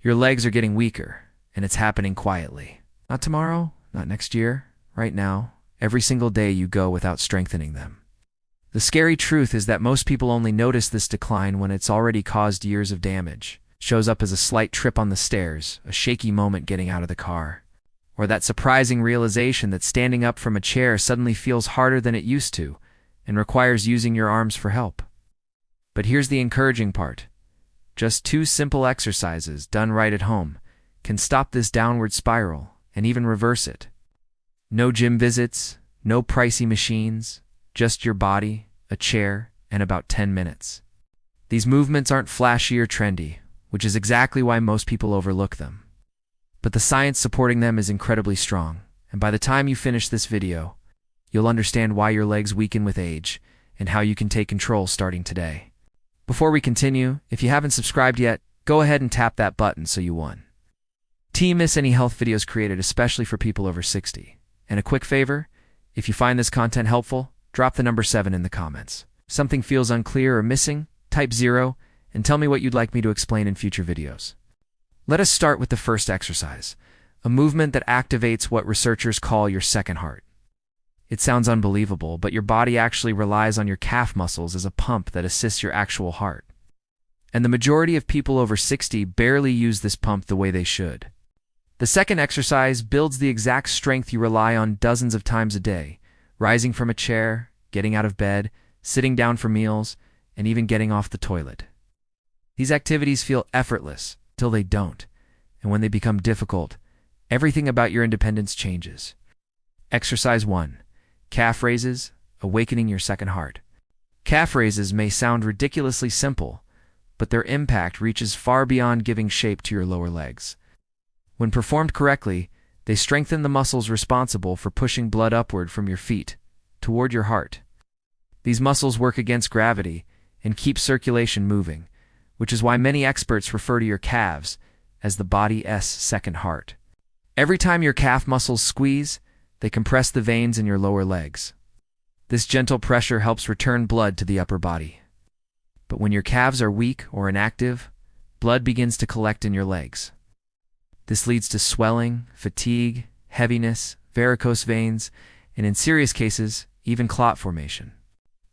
Your legs are getting weaker, and it's happening quietly. Not tomorrow, not next year, right now, every single day you go without strengthening them. The scary truth is that most people only notice this decline when it's already caused years of damage. It shows up as a slight trip on the stairs, a shaky moment getting out of the car, or that surprising realization that standing up from a chair suddenly feels harder than it used to and requires using your arms for help. But here's the encouraging part. Just 2 simple exercises done right at home can stop this downward spiral and even reverse it. No gym visits, no pricey machines, just your body, a chair, and about 10 minutes. These movements aren't flashy or trendy, which is exactly why most people overlook them. But the science supporting them is incredibly strong, and by the time you finish this video, you'll understand why your legs weaken with age and how you can take control starting today. Before we continue, if you haven't subscribed yet, go ahead and tap that button so you won. To miss any health videos created especially for people over 60. And a quick favor, if you find this content helpful, drop the number 7 in the comments. If something feels unclear or missing, type 0 and tell me what you'd like me to explain in future videos. Let us start with the first exercise, a movement that activates what researchers call your second heart. It sounds unbelievable, but your body actually relies on your calf muscles as a pump that assists your actual heart. And the majority of people over 60 barely use this pump the way they should. The second exercise builds the exact strength you rely on dozens of times a day, rising from a chair, getting out of bed, sitting down for meals, and even getting off the toilet. These activities feel effortless till they don't, and when they become difficult, everything about your independence changes. Exercise 1. Calf raises, awakening your second heart. Calf raises may sound ridiculously simple, but their impact reaches far beyond giving shape to your lower legs. When performed correctly, they strengthen the muscles responsible for pushing blood upward from your feet toward your heart. These muscles work against gravity and keep circulation moving, which is why many experts refer to your calves as the body's second heart. Every time your calf muscles squeeze, they compress the veins in your lower legs. This gentle pressure helps return blood to the upper body. But when your calves are weak or inactive, blood begins to collect in your legs. This leads to swelling, fatigue, heaviness, varicose veins, and in serious cases, even clot formation.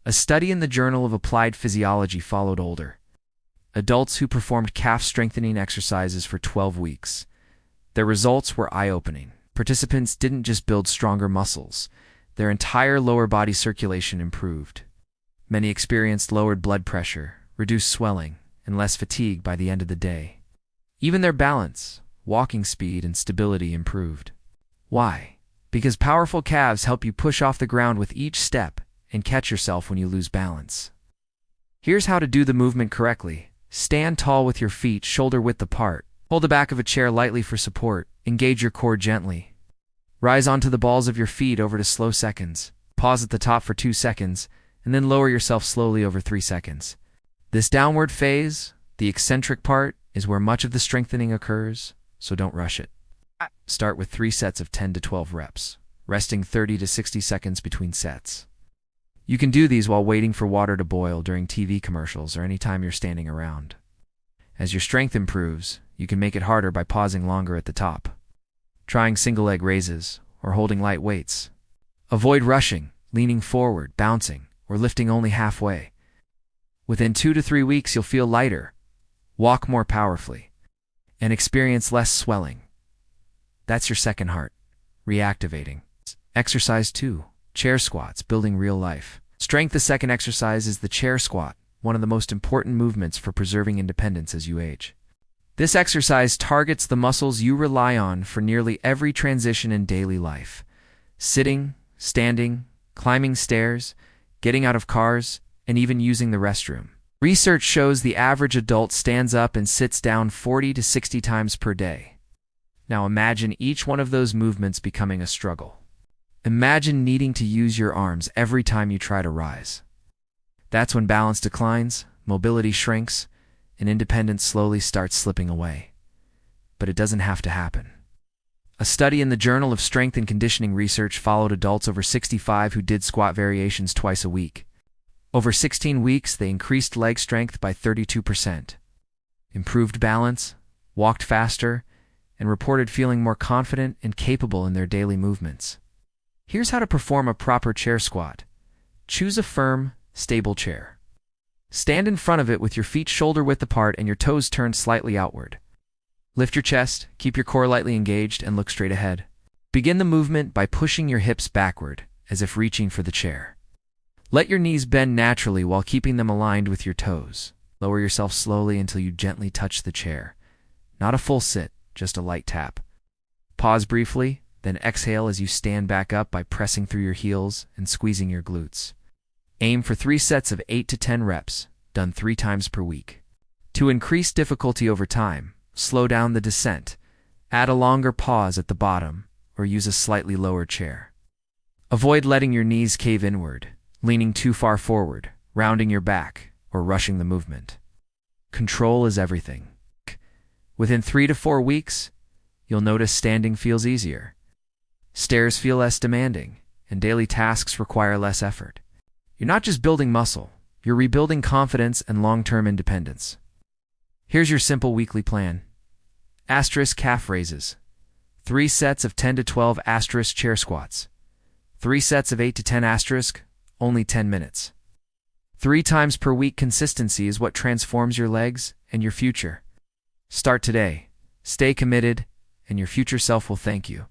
A study in the Journal of Applied Physiology followed older adults who performed calf strengthening exercises for 12 weeks. Their results were eye-opening. Participants didn't just build stronger muscles, their entire lower body circulation improved. Many experienced lowered blood pressure, reduced swelling, and less fatigue by the end of the day. Even their balance, walking speed, and stability improved. Why? Because powerful calves help you push off the ground with each step and catch yourself when you lose balance. Here's how to do the movement correctly. Stand tall with your feet shoulder-width apart. Hold the back of a chair lightly for support. Engage your core gently. Rise onto the balls of your feet over to slow seconds. Pause at the top for 2 seconds, and then lower yourself slowly over 3 seconds. This downward phase, the eccentric part, is where much of the strengthening occurs, so don't rush it. Start with 3 sets of 10 to 12 reps, resting 30 to 60 seconds between sets. You can do these while waiting for water to boil during TV commercials or anytime you're standing around. As your strength improves, you can make it harder by pausing longer at the top, trying single leg raises, or holding light weights. Avoid rushing, leaning forward, bouncing, or lifting only halfway. Within 2 to 3 weeks, you'll feel lighter, walk more powerfully, and experience less swelling. That's your second heart, reactivating. Exercise 2. Chair squats, building real life. Strength. The second exercise is the chair squat, one of the most important movements for preserving independence as you age. This exercise targets the muscles you rely on for nearly every transition in daily life. Sitting, standing, climbing stairs, getting out of cars, and even using the restroom. Research shows the average adult stands up and sits down 40 to 60 times per day. Now imagine each one of those movements becoming a struggle. Imagine needing to use your arms every time you try to rise. That's when balance declines, mobility shrinks, and independence slowly starts slipping away. But it doesn't have to happen. A study in the Journal of Strength and Conditioning Research followed adults over 65 who did squat variations twice a week. Over 16 weeks, they increased leg strength by 32%, improved balance, walked faster, and reported feeling more confident and capable in their daily movements. Here's how to perform a proper chair squat. Choose a firm, stable chair. Stand in front of it with your feet shoulder-width apart and your toes turned slightly outward. Lift your chest, keep your core lightly engaged, and look straight ahead. Begin the movement by pushing your hips backward, as if reaching for the chair. Let your knees bend naturally while keeping them aligned with your toes. Lower yourself slowly until you gently touch the chair. Not a full sit, just a light tap. Pause briefly, then exhale as you stand back up by pressing through your heels and squeezing your glutes. Aim for 3 sets of 8 to 10 reps, done 3 times per week. To increase difficulty over time, slow down the descent. Add a longer pause at the bottom, or use a slightly lower chair. Avoid letting your knees cave inward, leaning too far forward, rounding your back, or rushing the movement. Control is everything. Within 3 to 4 weeks, you'll notice standing feels easier. Stairs feel less demanding, and daily tasks require less effort. You're not just building muscle, you're rebuilding confidence and long-term independence. Here's your simple weekly plan. Asterisk calf raises. 3 sets of 10 to 12 asterisk chair squats. 3 sets of 8 to 10 asterisk, only 10 minutes. 3 times per week consistency is what transforms your legs and your future. Start today, stay committed, and your future self will thank you.